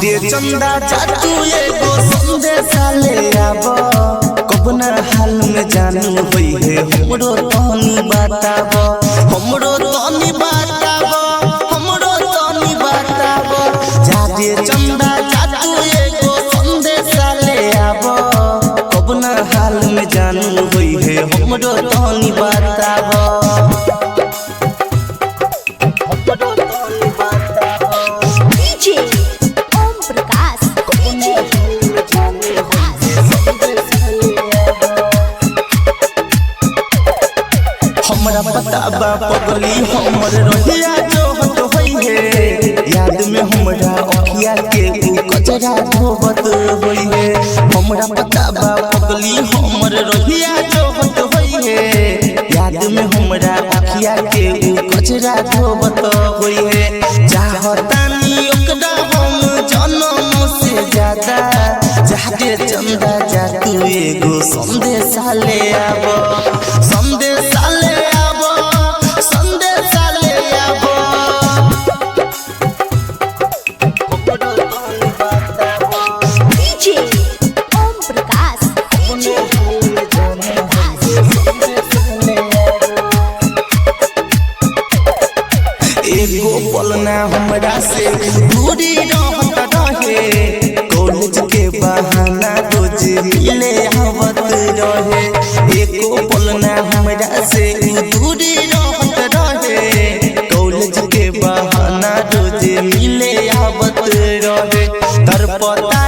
दे चंदा चाचू एगो संदेशा ले आबो कबना हाल में जानू होई है हमरो तनी बताबो हमरो तनी बताबो हमरो तनी बताबो जा दे चंदा चाचू एगो संदेशा ले आबो कबना हाल में जानू होई है हमरो तनी बताबो हमरा बताबा पगली हमर रहिया जो हट होई है याद में हमरा अखिया के उ कचरा धोबत होई है हमरा बताबा पगली हमर रहिया जो हट होई है याद में हमरा अखिया के उ कचरा धोबत होई है चाहतानी ओकरा हम जन्म से ज्यादा जाके चंदा जा तू एगो संदेशा ले आबो संदेशा ले एगो पलना हमरा से दूरी रहत रहे कॉलेज के बहाना रोज मिले आवत रहे एगो पलना हमरा से दूरी रहत रहे कॉलेज के बहाना रोज मिले आवत रहे तर पता